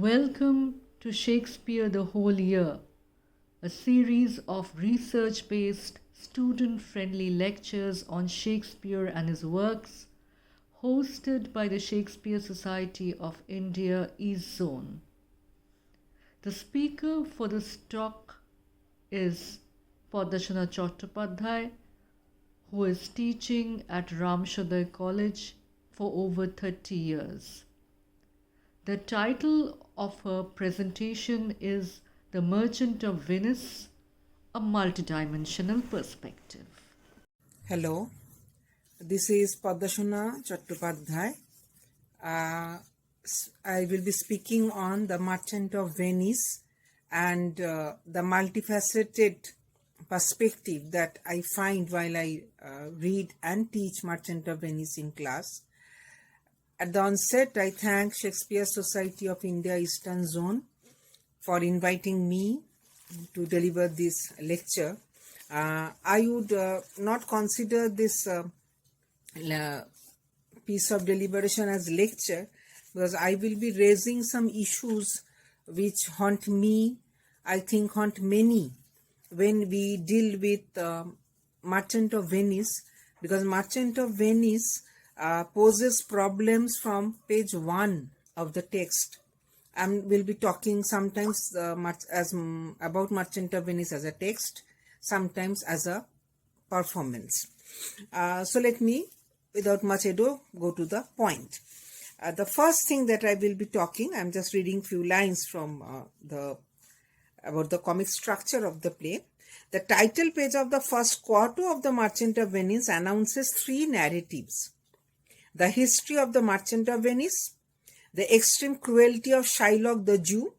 Welcome to Shakespeare the Whole Year, a series of research based, student friendly lectures on Shakespeare and his works, hosted by the Shakespeare Society of India East Zone. The speaker for this talk is Padashana Chattopadhyay, who is teaching at Ramshoday College for over 30 years. The title of her presentation is The Merchant of Venice, a Multidimensional Perspective. Hello, this is Padashana Chattopadhyay. I will be speaking on the Merchant of Venice and the multifaceted perspective that I find while I read and teach Merchant of Venice in class. At the onset, I thank Shakespeare Society of India Eastern Zone for inviting me to deliver this lecture. I would not consider this piece of deliberation as lecture because I will be raising some issues which haunt me, I think haunt many when we deal with Merchant of Venice, because Merchant of Venice poses problems from page 1 of the text. And we'll be talking sometimes about Merchant of Venice as a text, sometimes as a performance. So let me, without much ado, go to the point. The first thing that I will be talking, I'm just reading few lines from about the comic structure of the play. The title page of the first quarto of the Merchant of Venice announces 3 narratives: the history of the Merchant of Venice, the extreme cruelty of Shylock the Jew,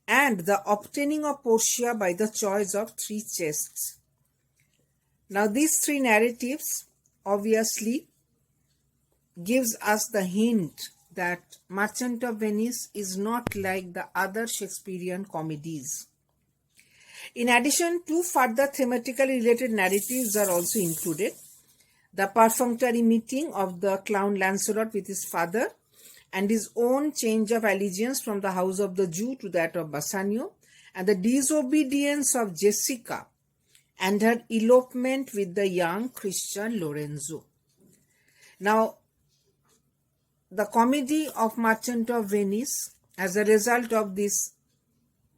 and the obtaining of Portia by the choice of 3 chests. Now these 3 narratives obviously gives us the hint that Merchant of Venice is not like the other Shakespearean comedies. In addition, 2 further thematically related narratives are also included: the perfunctory meeting of the clown Lancelot with his father and his own change of allegiance from the house of the Jew to that of Bassanio, and the disobedience of Jessica and her elopement with the young Christian Lorenzo. Now, the comedy of Merchant of Venice, as a result of these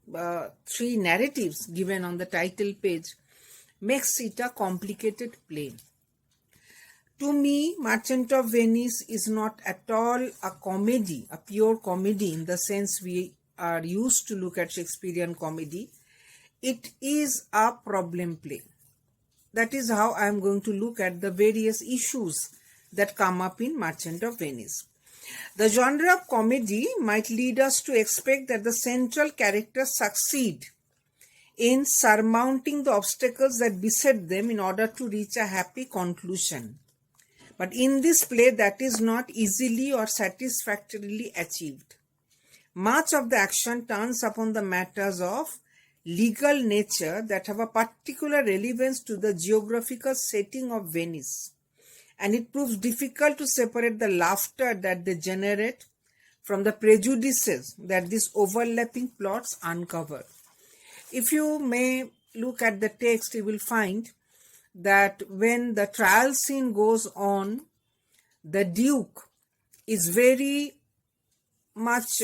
3 narratives given on the title page, makes it a complicated play. To me, Merchant of Venice is not at all a comedy, a pure comedy in the sense we are used to look at Shakespearean comedy. It is a problem play. That is how I am going to look at the various issues that come up in Merchant of Venice. The genre of comedy might lead us to expect that the central characters succeed in surmounting the obstacles that beset them in order to reach a happy conclusion. But in this play, that is not easily or satisfactorily achieved. Much of the action turns upon the matters of legal nature that have a particular relevance to the geographical setting of Venice, and it proves difficult to separate the laughter that they generate from the prejudices that these overlapping plots uncover. If you may look at the text, you will find that when the trial scene goes on, the Duke is very much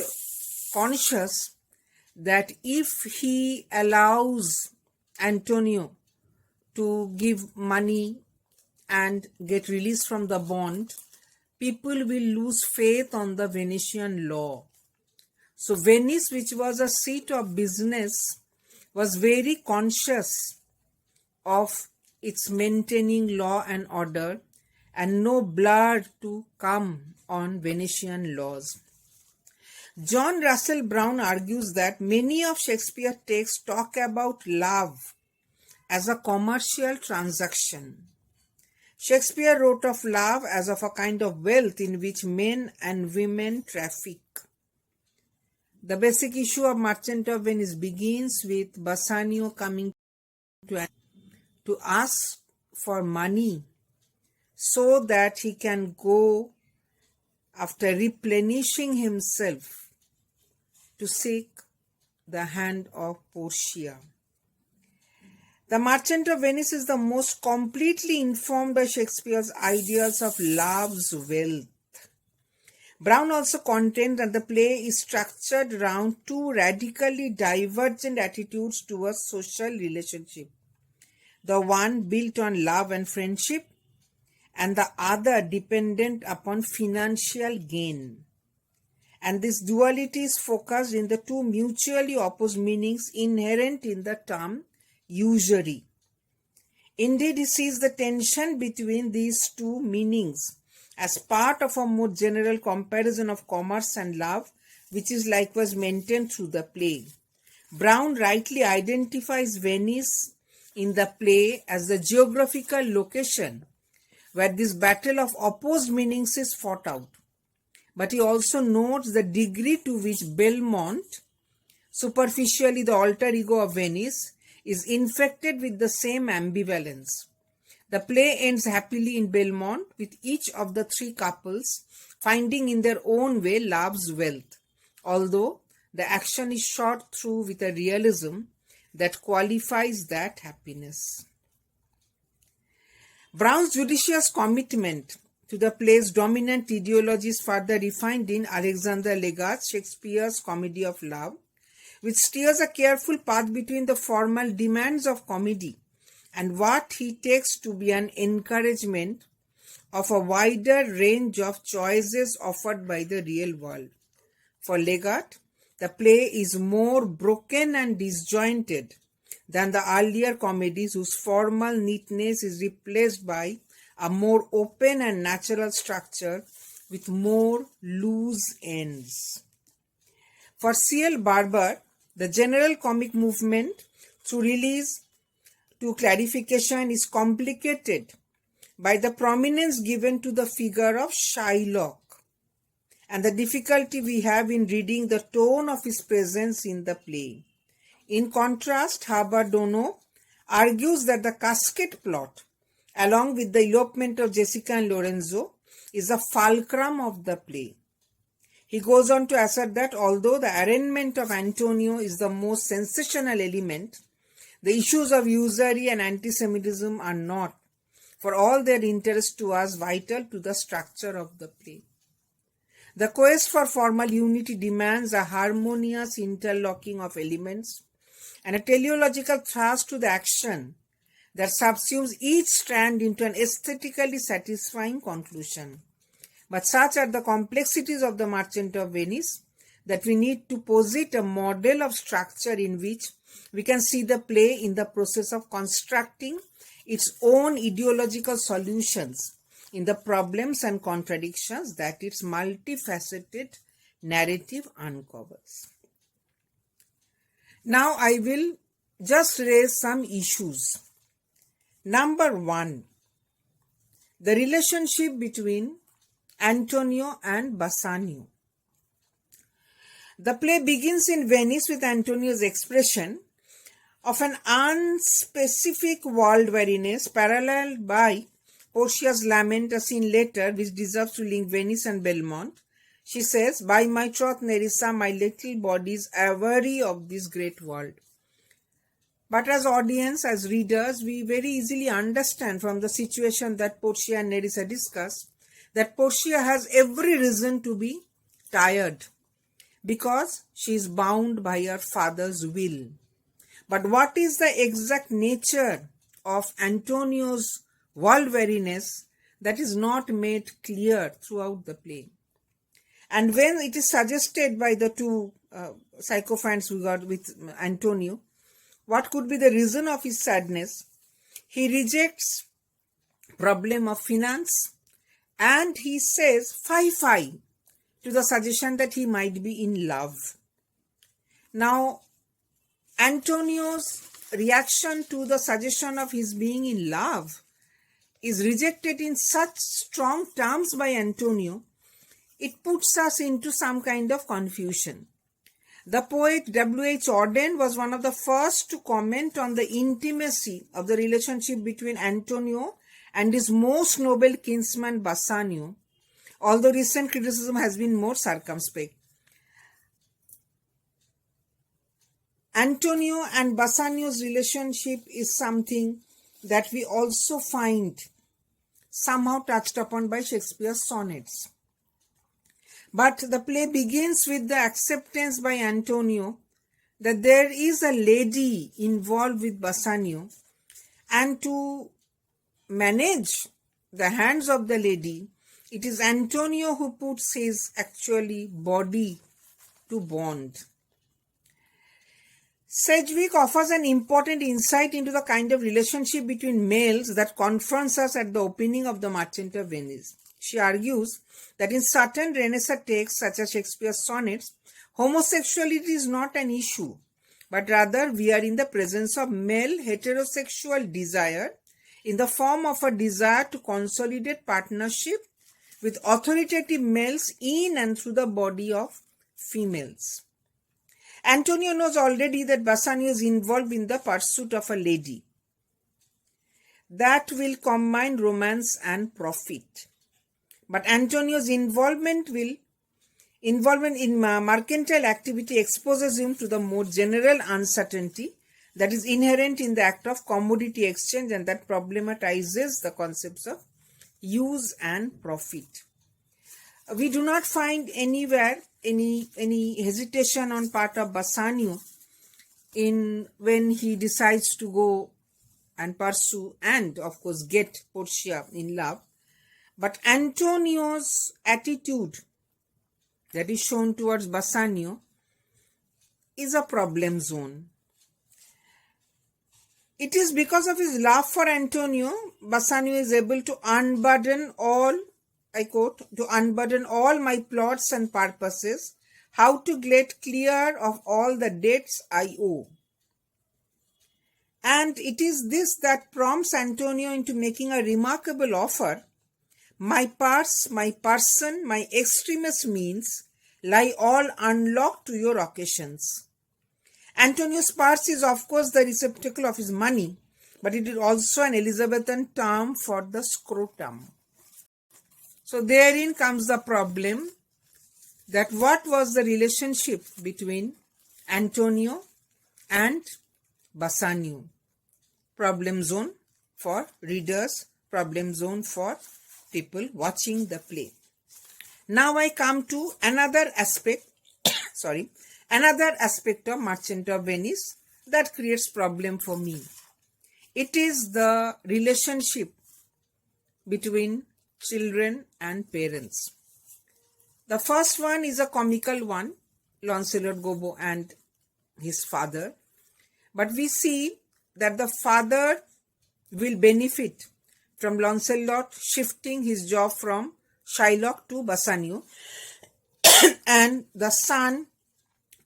conscious that if he allows Antonio to give money and get released from the bond, people will lose faith on the Venetian law. So Venice, which was a seat of business, was very conscious of its maintaining law and order and no blood to come on Venetian laws. John Russell Brown argues that many of Shakespeare's texts talk about love as a commercial transaction. Shakespeare wrote of love as of a kind of wealth in which men and women traffic. The basic issue of Merchant of Venice begins with Bassanio coming to ask for money so that he can go, after replenishing himself, to seek the hand of Portia. The Merchant of Venice is the most completely informed by Shakespeare's ideas of love's wealth. Brown also contends that the play is structured around two radically divergent attitudes towards social relationship. The one built on love and friendship, and the other dependent upon financial gain. And this duality is focused in the two mutually opposed meanings inherent in the term usury. Indeed, he sees the tension between these two meanings as part of a more general comparison of commerce and love, which is likewise maintained through the play. Brown rightly identifies Venice in the play as the geographical location where this battle of opposed meanings is fought out. But he also notes the degree to which Belmont, superficially the alter ego of Venice, is infected with the same ambivalence. The play ends happily in Belmont, with each of the three couples finding in their own way love's wealth, although the action is shot through with a realism that qualifies that happiness. Brown's judicious commitment to the play's dominant ideology is further refined in Alexander Legat's Shakespeare's Comedy of Love, which steers a careful path between the formal demands of comedy and what he takes to be an encouragement of a wider range of choices offered by the real world. For Legat, the play is more broken and disjointed than the earlier comedies whose formal neatness is replaced by a more open and natural structure with more loose ends. For C.L. Barber, the general comic movement through release to clarification is complicated by the prominence given to the figure of Shylock and the difficulty we have in reading the tone of his presence in the play. In contrast, Herbert Dono argues that the casket plot, along with the elopement of Jessica and Lorenzo, is a fulcrum of the play. He goes on to assert that although the arraignment of Antonio is the most sensational element, the issues of usury and anti-Semitism are not, for all their interest to us, vital to the structure of the play. The quest for formal unity demands a harmonious interlocking of elements and a teleological thrust to the action that subsumes each strand into an aesthetically satisfying conclusion. But such are the complexities of the Merchant of Venice that we need to posit a model of structure in which we can see the play in the process of constructing its own ideological solutions in the problems and contradictions that its multifaceted narrative uncovers. Now I will just raise some issues. Number 1, the relationship between Antonio and Bassanio. The play begins in Venice with Antonio's expression of an unspecific world weariness paralleled by Portia's lament, a scene later which deserves to link Venice and Belmont. She says, "By my troth, Nerissa, my little body is aweary of this great world." But as audience, as readers, we very easily understand from the situation that Portia and Nerissa discuss that Portia has every reason to be tired because she is bound by her father's will. But what is the exact nature of Antonio's world weariness that is not made clear throughout the play? And when it is suggested by the two sycophants we got with Antonio, what could be the reason of his sadness? He rejects problem of finance and he says fie to the suggestion that he might be in love. Now, Antonio's reaction to the suggestion of his being in love is rejected in such strong terms by Antonio, it puts us into some kind of confusion. The poet W.H. Auden was one of the first to comment on the intimacy of the relationship between Antonio and his most noble kinsman Bassanio, although recent criticism has been more circumspect. Antonio and Bassanio's relationship is something that we also find somehow touched upon by Shakespeare's sonnets. But the play begins with the acceptance by Antonio that there is a lady involved with Bassanio, and to manage the hands of the lady, it is Antonio who puts his actually body to bond. Sedgwick offers an important insight into the kind of relationship between males that confronts us at the opening of The Merchant of Venice. She argues that in certain Renaissance texts, such as Shakespeare's sonnets, homosexuality is not an issue, but rather we are in the presence of male heterosexual desire in the form of a desire to consolidate partnership with authoritative males in and through the body of females. Antonio knows already that Bassanio is involved in the pursuit of a lady that will combine romance and profit. But Antonio's involvement in mercantile activity exposes him to the more general uncertainty that is inherent in the act of commodity exchange, and that problematizes the concepts of use and profit. We do not find anywhere any hesitation on part of Bassanio when he decides to go and pursue and of course get Portia in love. But Antonio's attitude that is shown towards Bassanio is a problem zone. It is because of his love for Antonio, Bassanio is able to unburden all, I quote, to unburden all my plots and purposes, how to get clear of all the debts I owe. And it is this that prompts Antonio into making a remarkable offer. My purse, my person, my extremest means lie all unlocked to your occasions. Antonio's purse is of course the receptacle of his money, but it is also an Elizabethan term for the scrotum. So therein comes the problem that what was the relationship between Antonio and Bassanio? Problem zone for readers, problem zone for people watching the play. Now I come to another aspect, another aspect of Merchant of Venice that creates problem for me. It is the relationship between children and parents. The first one is a comical one, Lancelot Gobbo and his father. But we see that the father will benefit from Lancelot shifting his job from Shylock to Bassanio, and the son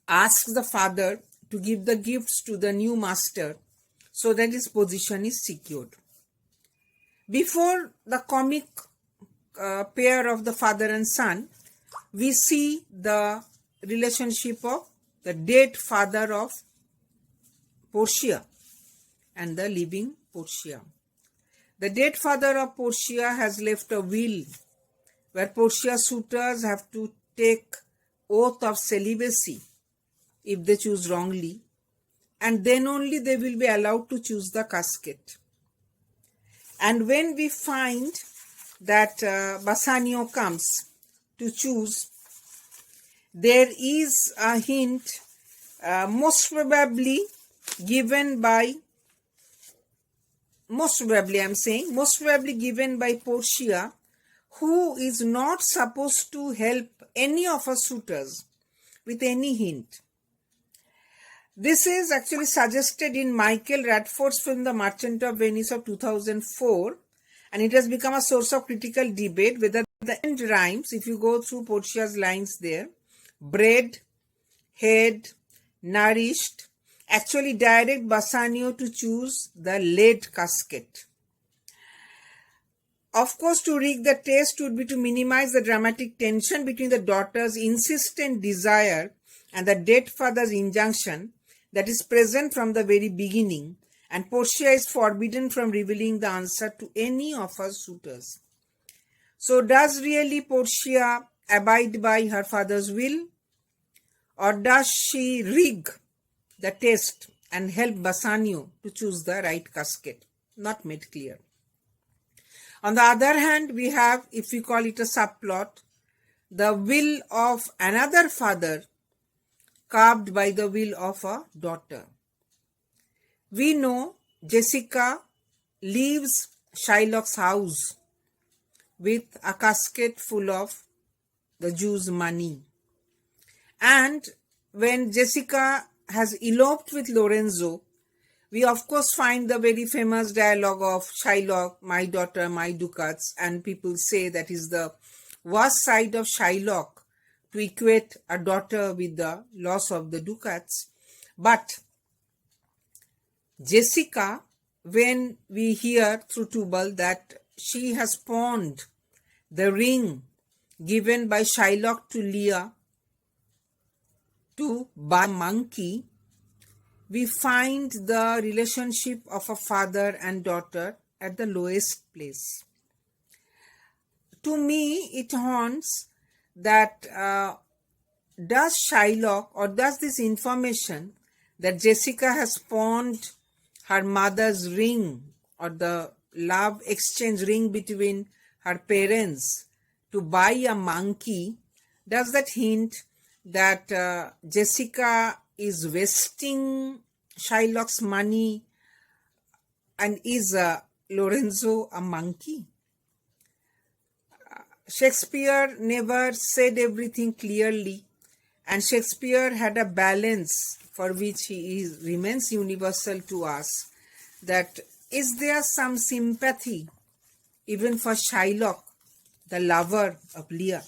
asks the father to give the gifts to the new master so that his position is secured. Before the comic pair of the father and son, we see the relationship of the dead father of Portia and the living Portia. The dead father of Portia has left a will where Portia's suitors have to take oath of celibacy if they choose wrongly, and then only they will be allowed to choose the casket. And when we find that Bassanio comes to choose, there is a hint most probably given by Portia, who is not supposed to help any of her suitors with any hint. This is actually suggested in Michael Radford's film The Merchant of Venice of 2004, and it has become a source of critical debate whether the end rhymes, if you go through Portia's lines there, bread, head, nourished, actually direct Bassanio to choose the lead casket. Of course, to rig the test would be to minimize the dramatic tension between the daughter's insistent desire and the dead father's injunction that is present from the very beginning, and Portia is forbidden from revealing the answer to any of her suitors. So does really Portia abide by her father's will, or does she rig the test and help Bassanio to choose the right casket. Not made clear. On the other hand, we have, if we call it a subplot, the will of another father carved by the will of a daughter. We know Jessica leaves Shylock's house with a casket full of the Jew's money. And when Jessica has eloped with Lorenzo, we of course find the very famous dialogue of Shylock, my daughter, my ducats, and people say that is the worst side of Shylock to equate a daughter with the loss of the ducats. But Jessica, when we hear through Tubal that she has pawned the ring given by Shylock to Leah to buy a monkey, we find the relationship of a father and daughter at the lowest place. To me, it haunts that does Shylock, or does this information that Jessica has pawned her mother's ring, or the love exchange ring between her parents to buy a monkey, does that hint that Jessica is wasting Shylock's money, and is Lorenzo a monkey? Shakespeare never said everything clearly, and Shakespeare had a balance for which he remains universal to us. That is there some sympathy even for Shylock, the lover of Leah,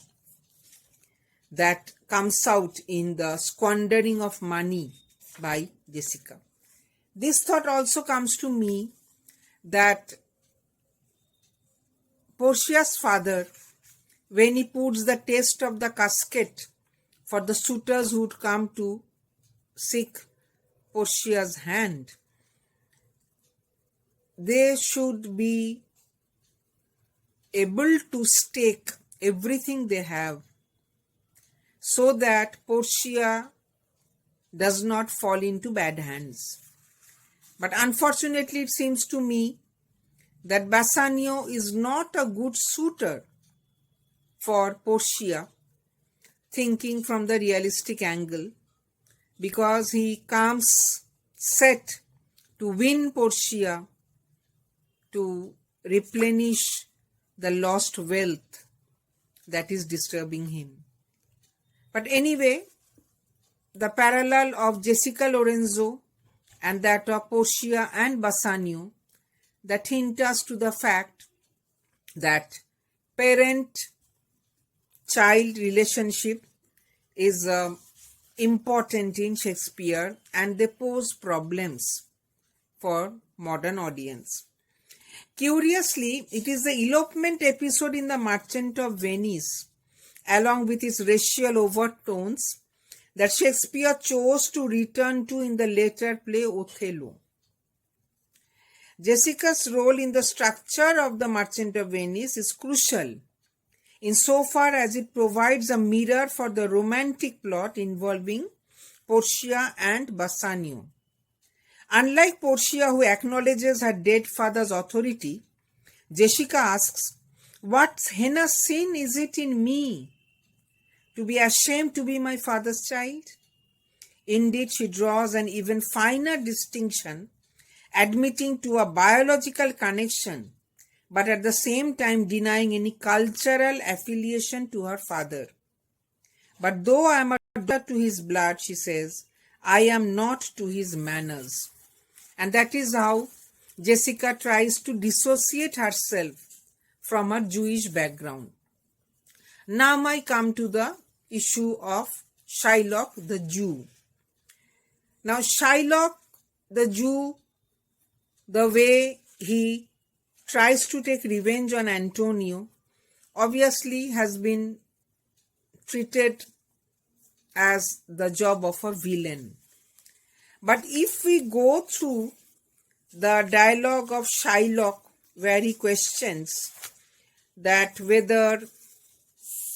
that comes out in the squandering of money by Jessica. This thought also comes to me that Portia's father, when he puts the test of the casket for the suitors who would come to seek Portia's hand, they should be able to stake everything they have so that Portia does not fall into bad hands. But unfortunately, it seems to me that Bassanio is not a good suitor for Portia, thinking from the realistic angle, because he comes set to win Portia to replenish the lost wealth that is disturbing him. But anyway, the parallel of Jessica Lorenzo and that of Portia and Bassanio, that hint us to the fact that parent-child relationship is important in Shakespeare, and they pose problems for modern audience. Curiously, it is the elopement episode in The Merchant of Venice, along with its racial overtones, that Shakespeare chose to return to in the later play Othello. Jessica's role in the structure of The Merchant of Venice is crucial, insofar as it provides a mirror for the romantic plot involving Portia and Bassanio. Unlike Portia, who acknowledges her dead father's authority, Jessica asks, "What heinous sin is it in me to be ashamed to be my father's child?" Indeed, she draws an even finer distinction, admitting to a biological connection, but at the same time denying any cultural affiliation to her father. "But though I am a daughter to his blood," she says, "I am not to his manners." And that is how Jessica tries to dissociate herself from her Jewish background. Now I come to the issue of Shylock the Jew. Now Shylock the Jew, the way he tries to take revenge on Antonio, obviously has been treated as the job of a villain. But if we go through the dialogue of Shylock, where he questions that whether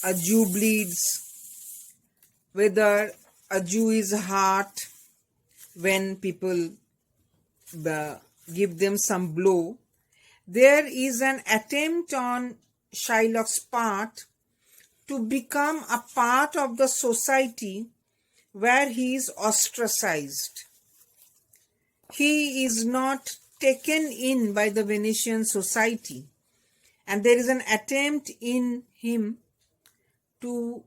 a Jew bleeds, whether a Jew is hurt, when people give them some blow, there is an attempt on Shylock's part to become a part of the society where he is ostracized. He is not taken in by the Venetian society, and there is an attempt in him to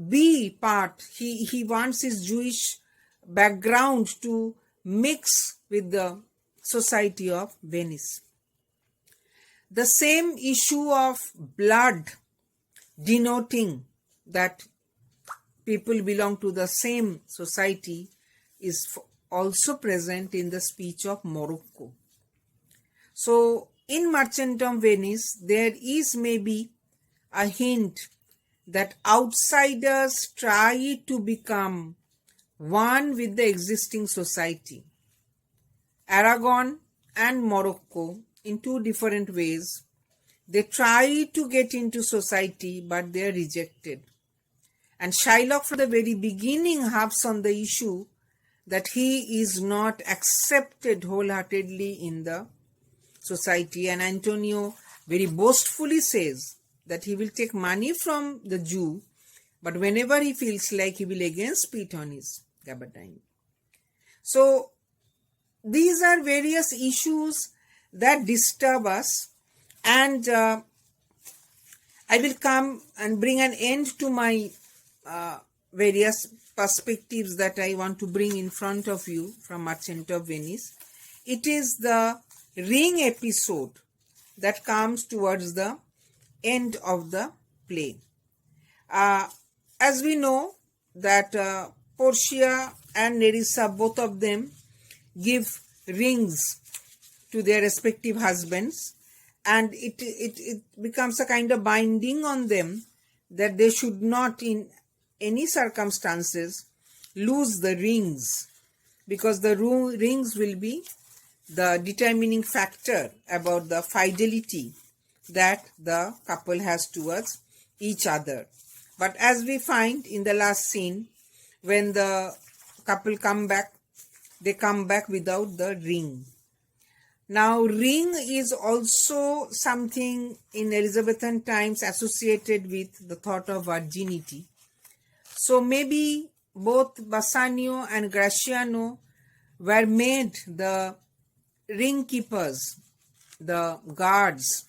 be part. He wants his Jewish background to mix with the society of Venice. The same issue of blood, denoting that people belong to the same society, is also present in the speech of Morocco. So in Merchant of Venice, there is maybe a hint that outsiders try to become one with the existing society. Aragon and Morocco, in two different ways, they try to get into society, but they are rejected. And Shylock from the very beginning harps on the issue that he is not accepted wholeheartedly in the society. And Antonio very boastfully says that he will take money from the Jew, but whenever he feels like, he will again spit on his gabardine. So these are various issues that disturb us, and I will come and bring an end to my various perspectives that I want to bring in front of you from Merchant of Venice. It is the ring episode that comes towards the end of the play. As we know that Portia and Nerissa, both of them, give rings to their respective husbands, and it becomes a kind of binding on them that they should not in any circumstances lose the rings, because the rings will be the determining factor about the fidelity that the couple has towards each other. But as we find in the last scene, when the couple come back, they come back without the ring. Now, ring is also something in Elizabethan times associated with the thought of virginity. So maybe both Bassanio and Gratiano were made the ring keepers, the guards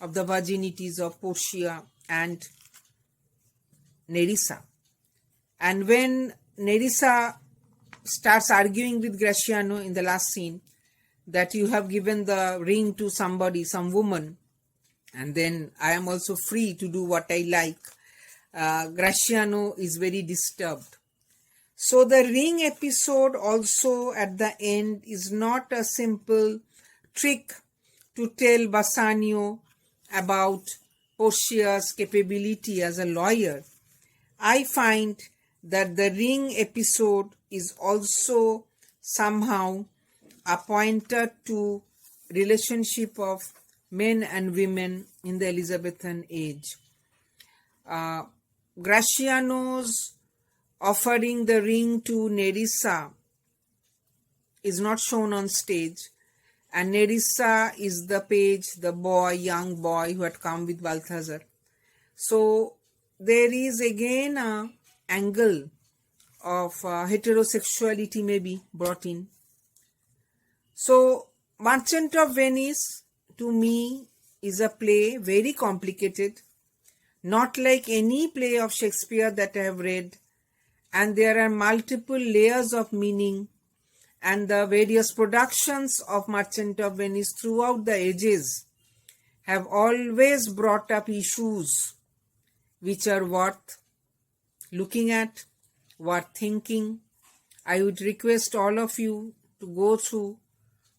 of the virginities of Portia and Nerissa. And when Nerissa starts arguing with Gratiano in the last scene that you have given the ring to somebody, some woman, and then I am also free to do what I like, Gratiano is very disturbed. So the ring episode also at the end is not a simple trick to tell Bassanio about Portia's capability as a lawyer. I find that the ring episode is also somehow a pointer to relationship of men and women in the Elizabethan age. Gratiano's offering the ring to Nerissa is not shown on stage, and Nerissa is the page, the boy, young boy who had come with Balthazar. So there is again an angle of heterosexuality maybe brought in. So Merchant of Venice to me is a play very complicated, not like any play of Shakespeare that I have read, and there are multiple layers of meaning, and the various productions of Merchant of Venice throughout the ages have always brought up issues which are worth looking at, worth thinking. I would request all of you to go through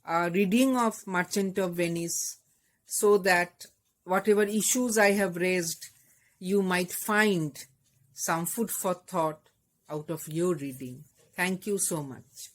a reading of Merchant of Venice so that whatever issues I have raised, you might find some food for thought out of your reading. Thank you so much.